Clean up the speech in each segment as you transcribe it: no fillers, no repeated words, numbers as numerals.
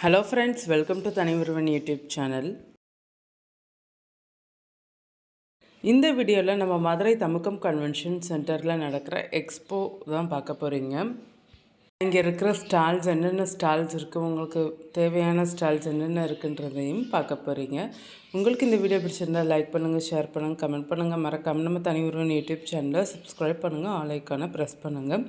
Hello friends, welcome to Tanivaruvan YouTube channel. இந்த வீடியோவில் நம்ம மதுரை தமுக்கம் கன்வென்ஷன் சென்டரில் நடக்கிற எக்ஸ்போ தான் பார்க்க போகிறீங்க. இங்கே இருக்கிற ஸ்டால்ஸ் என்னென்ன ஸ்டால்ஸ் இருக்குது, உங்களுக்கு தேவையான ஸ்டால்ஸ் என்னென்ன இருக்குன்றதையும் பார்க்க போகிறீங்க. உங்களுக்கு இந்த வீடியோ பிடிச்சிருந்தால் லைக் பண்ணுங்கள், ஷேர் பண்ணுங்கள், கமெண்ட் பண்ணுங்கள். மறக்காமல் நம்ம தனிவருவன் யூடியூப் சேனலை சப்ஸ்கிரைப் பண்ணுங்கள், ஆல் ஐக்கானை ப்ரெஸ் பண்ணுங்கள்.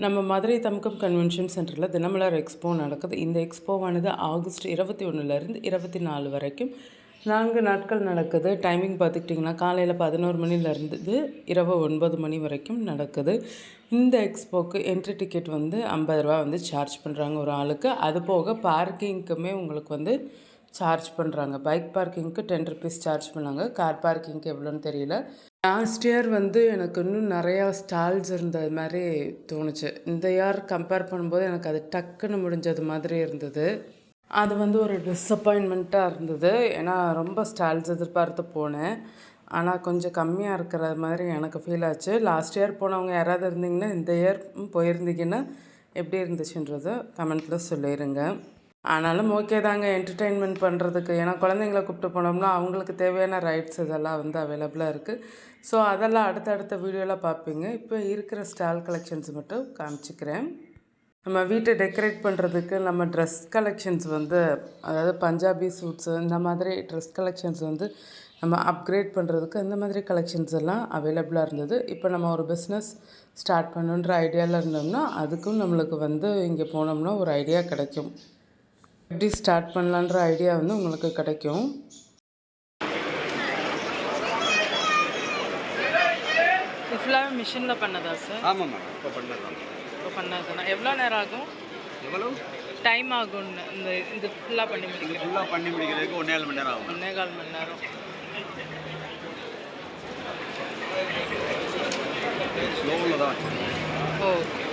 நம்ம மதுரை தமுக்கம் கன்வென்ஷன் சென்டரில் தினமலர் எக்ஸ்போ நடக்குது. இந்த எக்ஸ்போவானது ஆகஸ்ட் 21 24 வரைக்கும் 4 நாட்கள் நடக்குது. டைமிங் பார்த்துக்கிட்டிங்கன்னா காலையில் 11 மணிலேருந்து இரவு 9 மணி வரைக்கும் நடக்குது. இந்த எக்ஸ்போக்கு என்ட்ரி டிக்கெட் வந்து 50 ரூபா வந்து சார்ஜ் பண்ணுறாங்க ஒரு ஆளுக்கு. அது போக பார்க்கிங்க்குமே உங்களுக்கு வந்து சார்ஜ் பண்ணுறாங்க. பைக் பார்க்கிங்க்கு 10 ருபீஸ் சார்ஜ் பண்ணாங்க. கார் பார்க்கிங்க்கு எவ்வளோன்னு தெரியல. லாஸ்ட் இயர் வந்து எனக்கு இன்னும் நிறையா ஸ்டால்ஸ் இருந்தது மாதிரி தோணுச்சு. இந்த இயர் கம்பேர் பண்ணும்போது எனக்கு அது டக்குன்னு முடிஞ்சது மாதிரி இருந்தது. அது வந்து ஒரு டிஸப்பாயின்மெண்ட்டாக இருந்தது. ஏன்னா ரொம்ப ஸ்டால்ஸ் எதிர்பார்த்து போனேன். ஆனால் கொஞ்சம் கம்மியாக இருக்கிற மாதிரி எனக்கு ஃபீல் ஆச்சு. லாஸ்ட் இயர் போனவங்க யாராவது இருந்தீங்கன்னா இந்த இயர் போயிருந்தீங்கன்னா எப்படி இருந்துச்சுன்றதை கமெண்ட்டில் சொல்லிடுங்க. ஆனாலும் ஓகே தாங்க என்டர்டெயின்மெண்ட் பண்ணுறதுக்கு. ஏன்னா குழந்தைங்கள கூப்பிட்டு போனோம்னா அவங்களுக்கு தேவையான ரைட்ஸ் இதெல்லாம் வந்து அவைலபிளாக இருக்குது. ஸோ அதெல்லாம் அடுத்தடுத்த வீடியோவில் பார்ப்பீங்க. இப்போ இருக்கிற ஸ்டால் கலெக்ஷன்ஸ் மட்டும் காமிச்சிக்கிறேன். நம்ம வீட்டை டெக்கரேட் பண்ணுறதுக்கு நம்ம ட்ரெஸ் கலெக்ஷன்ஸ் வந்து, அதாவது பஞ்சாபி சூட்ஸு இந்த மாதிரி ட்ரெஸ் கலெக்ஷன்ஸ் வந்து நம்ம அப்கிரேட் பண்ணுறதுக்கு இந்த மாதிரி கலெக்ஷன்ஸ் எல்லாம் அவைலபிளாக இருந்தது. இப்போ நம்ம ஒரு பிஸ்னஸ் ஸ்டார்ட் பண்ணுன்ற ஐடியாவில் இருந்தோம்னா அதுக்கும் நம்மளுக்கு வந்து இங்கே போனோம்னா ஒரு ஐடியா கிடைக்கும். எப்படி ஸ்டார்ட் பண்ணலான்ற ஐடியா வந்து உங்களுக்கு கிடைக்கும். ஃபுல்லாகவே மிஷினில் பண்ணதா சார்? ஆமாம் மேடம், இப்போ பண்ணதான். இப்போ பண்ணதுன்னா எவ்வளோ நேரம் ஆகும், எவ்வளோ டைம் ஆகும்னு இந்த இது ஃபுல்லாக பண்ணி முடிக்கிறேன்? ஃபுல்லாக பண்ணி முடிக்கிறதுக்கு 1.5 மணி நேரம் ஆகும். 1.25 மணி நேரம். ஸ்லோவில் தான். ஓகே.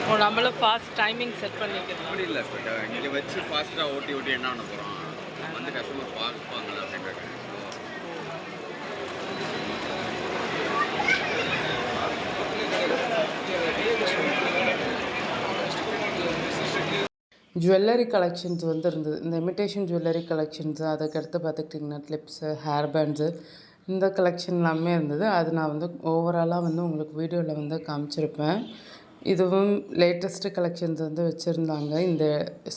ஓ, நம்மளும் ஃபாஸ்ட் டைமிங் செட் பண்ணிக்கலாம். அப்படி இல்லை, இப்போ இங்கே வச்சு ஃபாஸ்ட்டாக ஓட்டி என்ன பண்ண போகிறோம், வந்து கஸ்டமர் பார்ப்பாங்களா அப்படின்றாங்க. ஜுவல்லரி கலெக்ஷன்ஸ் வந்து இருந்தது. இந்த இமிட்டேஷன் ஜுவல்லரி கலெக்ஷன்ஸு, அதுக்கடுத்து பார்த்துக்கிட்டிங்கன்னா கிளிப்ஸு, ஹேர் பேண்ட்ஸு, இந்த கலெக்ஷன் எல்லாமே இருந்தது. அது நான் வந்து ஓவராலாக வந்து உங்களுக்கு வீடியோவில் வந்து காமிச்சிருப்பேன். இதுவும் லேட்டஸ்ட்டு கலெக்ஷன்ஸ் வந்து வச்சுருந்தாங்க இந்த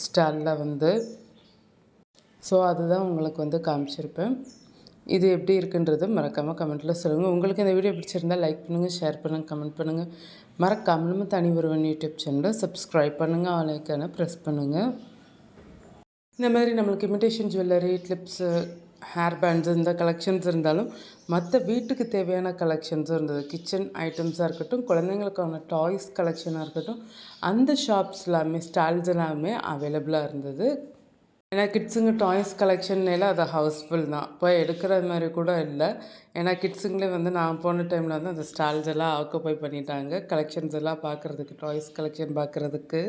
ஸ்டாலில் வந்து. ஸோ அதுதான் உங்களுக்கு வந்து காமிச்சிருப்பேன். இது எப்படி இருக்குன்றது மறக்காமல் கமெண்ட்டில் சொல்லுங்கள். உங்களுக்கு இந்த வீடியோ பிடிச்சிருந்தால் லைக் பண்ணுங்கள், ஷேர் பண்ணுங்கள், கமெண்ட் பண்ணுங்கள். மறக்காமல் நம்ம தனிவருவன் யூடியூப் சேனலை சப்ஸ்கிரைப் பண்ணுங்கள், ஆல் ஐக்கானை ப்ரெஸ் பண்ணுங்கள். இந்த மாதிரி நம்மளுக்கு imitation jewellery, clips, hair bands இந்த கலெக்ஷன்ஸ் இருந்தாலும் மற்ற வீட்டுக்கு தேவையான கிச்சன் இருந்தது. கிச்சன் ஐட்டம்ஸாக இருக்கட்டும், குழந்தைங்களுக்கான டாய்ஸ் கலெக்ஷனாக இருக்கட்டும், அந்த ஷாப்ஸ் எல்லாமே ஸ்டால்ஸ் எல்லாமே அவைலபிளாக இருந்தது. ஏன்னா கிட்ஸுங்க டாய்ஸ் கலெக்ஷன்ல அது ஹவுஸ்ஃபுல் தான். போய் எடுக்கிற மாதிரி கூட இல்லை. ஏன்னா கிட்ஸுங்களே வந்து நான் போன டைமில் வந்து அந்த ஸ்டால்ஸ் எல்லாம் ஆக்குப்பை பண்ணிட்டாங்க. கலெக்ஷன்ஸ் எல்லாம் பார்க்குறதுக்கு, டாய்ஸ் கலெக்ஷன் பார்க்குறதுக்கு.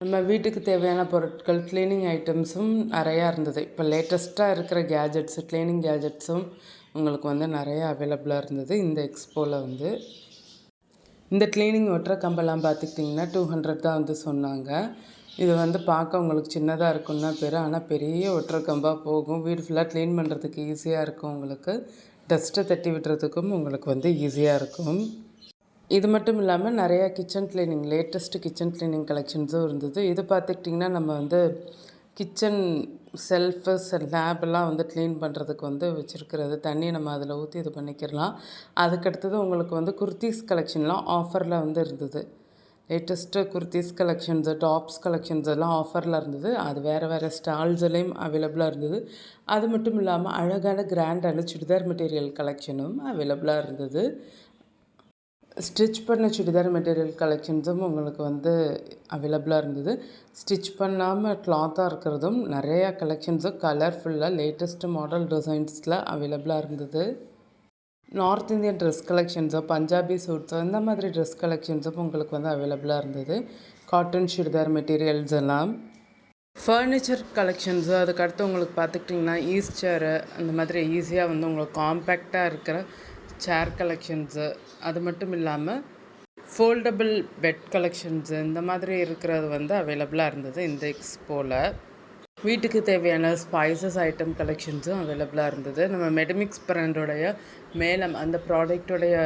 நம்ம வீட்டுக்கு தேவையான பொருட்கள், க்ளீனிங் ஐட்டம்ஸும் நிறையா இருந்தது. இப்போ லேட்டஸ்ட்டாக இருக்கிற கேஜெட்ஸு, க்ளீனிங் கேஜெட்ஸும் உங்களுக்கு வந்து நிறையா அவைலபிளாக இருந்தது இந்த எக்ஸ்போவில் வந்து. இந்த க்ளீனிங் ஒட்டுற கம்பெல்லாம் பார்த்துக்கிட்டிங்கன்னா 200 தான் வந்து சொன்னாங்க. இது வந்து பார்க்க உங்களுக்கு சின்னதாக இருக்குன்னா பேர், ஆனால் பெரிய ஒட்டுற கம்பாக போகும். வீடு ஃபுல்லாக க்ளீன் பண்ணுறதுக்கு ஈஸியாக இருக்கும். உங்களுக்கு டஸ்ட்டை தட்டி விடுறதுக்கும் உங்களுக்கு வந்து ஈஸியாக இருக்கும். இது மட்டும் இல்லாமல் நிறையா kitchen cleaning, latest kitchen cleaning கலெக்ஷன்ஸும் இருந்தது. இது பார்த்துக்கிட்டிங்கன்னா நம்ம வந்து கிச்சன் செல்ஃபு, லேபெல்லாம் வந்து க்ளீன் பண்ணுறதுக்கு வந்து வச்சுருக்கிறது. தண்ணியை நம்ம அதில் ஊற்றி இது பண்ணிக்கிறலாம். அதுக்கடுத்தது உங்களுக்கு வந்து குர்த்திஸ் கலெக்ஷன்லாம் ஆஃபரில் வந்து இருந்தது. Latest kurtis collections, tops collections எல்லாம் ஆஃபரில் இருந்தது. அது வேறு ஸ்டால்ஸ்லேயும் அவைலபிளாக இருந்தது. அது மட்டும் இல்லாமல் அழகான கிராண்டான சுடிதார் மெட்டீரியல் கலெக்ஷனும் அவைலபிளாக இருந்தது. ஸ்டிச் பண்ண சுடிதார் மெட்டீரியல் கலெக்ஷன்ஸும் உங்களுக்கு வந்து அவைலபிளாக இருந்தது. ஸ்டிச் பண்ணாமல் கிளாத்தாக இருக்கிறதும் நிறையா கலெக்ஷன்ஸும் கலர்ஃபுல்லாக லேட்டஸ்ட்டு மாடல் டிசைன்ஸில் அவைலபிளாக இருந்தது. நார்த் இந்தியன் ட்ரெஸ் கலெக்ஷன்ஸோ, பஞ்சாபி சூட்ஸோ இந்த மாதிரி ட்ரெஸ் கலெக்ஷன்ஸும் உங்களுக்கு வந்து அவைலபிளாக இருந்தது. காட்டன் சுடிதார் மெட்டீரியல்ஸ் எல்லாம், ஃபர்னிச்சர் கலெக்ஷன்ஸு, அதுக்கடுத்து உங்களுக்கு பார்த்துக்கிட்டிங்கன்னா ஈஸ்ட் சேரு, அந்த மாதிரி ஈஸியாக வந்து உங்களுக்கு காம்பேக்டாக இருக்கிற சேர் கலெக்ஷன்ஸு, அது மட்டும் இல்லாமல் ஃபோல்டபுள் பெட் கலெக்ஷன்ஸு இந்த மாதிரி இருக்கிறது வந்து அவைலபிளாக இருந்தது இந்த எக்ஸ்போவில். வீட்டுக்கு தேவையான ஸ்பைசஸ் ஐட்டம் கலெக்ஷன்ஸும் அவைலபிளாக இருந்தது. நம்ம மெடமிக்ஸ் பிராண்டோடைய மேலம் அந்த ப்ராடக்டோடைய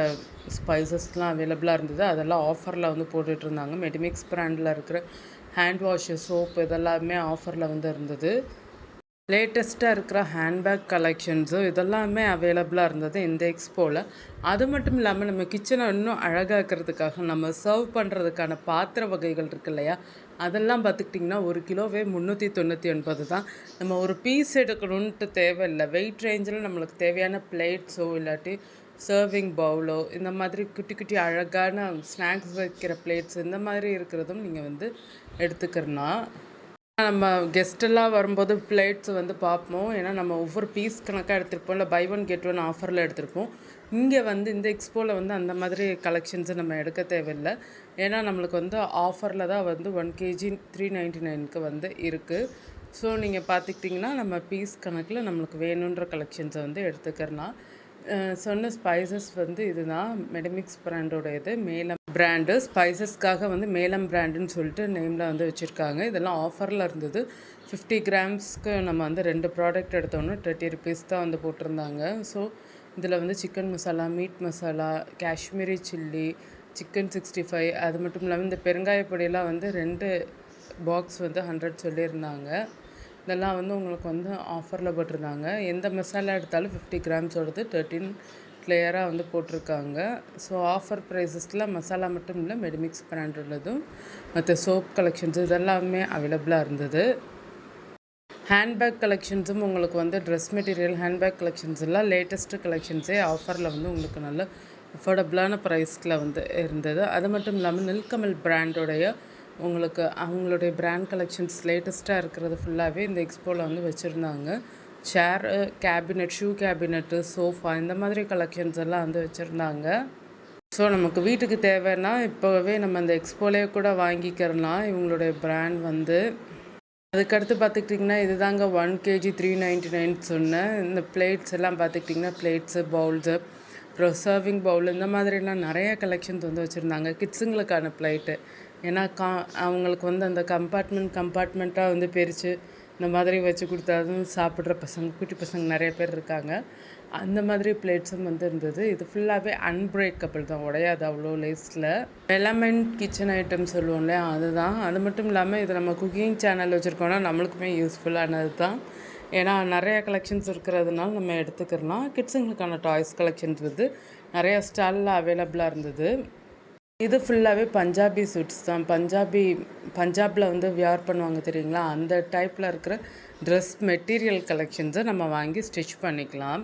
ஸ்பைசஸ்லாம் அவைலபிளாக இருந்தது. அதெல்லாம் ஆஃபரில் வந்து போட்டுட்ருந்தாங்க. மெடமிக்ஸ் பிராண்டில் இருக்கிற ஹேண்ட் வாஷு, சோப்பு இதெல்லாமே ஆஃபரில் வந்து இருந்தது. லேட்டஸ்ட்டாக இருக்கிற ஹேண்ட்பேக் கலெக்ஷன்ஸும் இதெல்லாமே அவைலபிளாக இருந்தது இந்த எக்ஸ்போவில். அது மட்டும் இல்லாமல் நம்ம கிச்சனை இன்னும் அழகாக்கிறதுக்காக நம்ம சர்வ் பண்ணுறதுக்கான பாத்திர வகைகள் இருக்கு இல்லையா, அதெல்லாம் பார்த்துக்கிட்டிங்கன்னா 1 கிலோவே 399 தான். நம்ம ஒரு பீஸ் எடுக்கணுன்ட்டு தேவையில்லை. வெயிட் ரேஞ்சில் நம்மளுக்கு தேவையான பிளேட்ஸோ இல்லாட்டி சர்விங் பவுலோ இந்த மாதிரி குட்டி குட்டி அழகான ஸ்நாக்ஸ் வைக்கிற பிளேட்ஸ் இந்த மாதிரி இருக்கிறதும் நீங்கள் வந்து எடுத்துக்கிறலாம். நம்ம கெஸ்ட்டெல்லாம் வரும்போது பிளேட்ஸ் வந்து பார்ப்போம். ஏன்னா நம்ம ஒவ்வொரு பீஸ் கணக்காக எடுத்திருப்போம், இல்லை பை ஒன் கெட் ஒன் ஆஃபரில் எடுத்திருப்போம். இங்கே வந்து இந்த எக்ஸ்போவில் வந்து அந்த மாதிரி கலெக்ஷன்ஸை நம்ம எடுக்க தேவையில்லை. ஏன்னா நம்மளுக்கு வந்து ஆஃபரில் தான் வந்து 1 கேஜி 399க்கு வந்து இருக்குது. ஸோ நீங்கள் பார்த்துக்கிட்டிங்கன்னா நம்ம பீஸ் கணக்கில் நம்மளுக்கு வேணுன்ற கலெக்ஷன்ஸை வந்து எடுத்துக்கிறலாம். சொன்ன ஸ்பைசஸ் வந்து இதுதான் மெடமிக்ஸ் பிராண்டோட இது. மேலம் பிராண்டு ஸ்பைசஸ்க்காக வந்து மேலம் பிராண்டுன்னு சொல்லிட்டு நேமில் வந்து வச்சுருக்காங்க. இதெல்லாம் ஆஃபரில் இருந்தது. 50 கிராம்ஸ்க்கு நம்ம வந்து 2 ப்ராடக்ட் எடுத்தோன்னா 30 ருபீஸ் தான் வந்து போட்டிருந்தாங்க. ஸோ இதில் வந்து chicken masala, meet masala, Kashmiri chilli, chicken 65 அது மட்டும் இல்லாமல் இந்த பெருங்காய பொடியெல்லாம் வந்து 2 பாக்ஸ் வந்து 100 சொல்லியிருந்தாங்க. இதெல்லாம் வந்து உங்களுக்கு வந்து ஆஃபரில் போட்டிருந்தாங்க. எந்த மசாலா எடுத்தாலும் 50 கிராம்ஸோடது 13 கிளியராக வந்து போட்டிருக்காங்க. ஸோ ஆஃபர் ப்ரைஸஸில் மசாலா மட்டும் இல்லை, மெடமிக்ஸ் பிராண்ட் உள்ளதும் மற்ற சோப் கலெக்ஷன்ஸ் இதெல்லாமே அவைலபிளாக இருந்தது. ஹேண்ட்பேக் கலெக்ஷன்ஸும் உங்களுக்கு வந்து ட்ரெஸ் மெட்டீரியல் ஹேண்ட்பேக் கலெக்ஷன்ஸ் எல்லாம் லேட்டஸ்ட்டு கலெக்ஷன்ஸே ஆஃபரில் வந்து உங்களுக்கு நல்ல அஃபோர்டபுளான ப்ரைஸில் வந்து இருந்தது. அது மட்டும் இல்லாமல் நில்கமல் பிராண்டோடைய உங்களுக்கு அவங்களுடைய பிராண்ட் கலெக்ஷன்ஸ் லேட்டஸ்ட்டாக இருக்கிறது ஃபுல்லாகவே இந்த எக்ஸ்போவில் வந்து வச்சுருந்தாங்க. சேரு, கேபினெட், ஷூ கேபினெட்டு, சோஃபா இந்த மாதிரி கலெக்ஷன்ஸ் எல்லாம் வந்து வச்சுருந்தாங்க. ஸோ நமக்கு வீட்டுக்கு தேவைன்னா இப்போவே நம்ம இந்த எக்ஸ்போலேயே கூட வாங்கிக்கிறலாம் இவங்களுடைய பிராண்ட் வந்து. அதுக்கடுத்து பார்த்துக்கிட்டிங்கன்னா இதுதாங்க 1 கேஜி 399 சொன்னேன். இந்த பிளேட்ஸ் எல்லாம் பார்த்துக்கிட்டிங்கன்னா பிளேட்ஸு, பவுல்ஸு, அப்புறம் சர்விங் பவுல் இந்த மாதிரிலாம் நிறைய கலெக்ஷன்ஸ் வந்து வச்சுருந்தாங்க. கிட்ஸுங்களுக்கான பிளேட்டு. ஏன்னா அவங்களுக்கு வந்து அந்த கம்பார்ட்மெண்ட்டாக வந்து பிரித்து இந்த மாதிரி வச்சு கொடுத்தாலும் சாப்பிட்ற பசங்க, குட்டி பசங்க நிறைய பேர் இருக்காங்க. அந்த மாதிரி பிளேட்ஸும் வந்து இருந்தது. இது ஃபுல்லாகவே அன்பிரேக்கபிள் தான், உடையாது அவ்வளோ லேஸில். எலமெண்ட் கிச்சன் ஐட்டம் சொல்லுவோம் இல்லையா, அதுதான். அது மட்டும் இல்லாமல் இது நம்ம குக்கிங் சேனல் வச்சுருக்கோன்னா நம்மளுக்குமே யூஸ்ஃபுல்லானது தான். ஏன்னா நிறையா கலெக்ஷன்ஸ் இருக்கிறதுனால நம்ம எடுத்துக்கிறலாம். கிட்ஸுங்களுக்கான டாய்ஸ் கலெக்ஷன்ஸ் வந்து நிறையா ஸ்டாலில் அவைலபிளாக இருந்தது. இது ஃபுல்லாகவே பஞ்சாபி சூட்ஸ் தான். பஞ்சாபில் வந்து வியர் பண்ணுவாங்க தெரியுங்களா, அந்த டைப்பில் இருக்கிற ட்ரெஸ் மெட்டீரியல் கலெக்ஷன்ஸை நம்ம வாங்கி ஸ்டிச் பண்ணிக்கலாம்.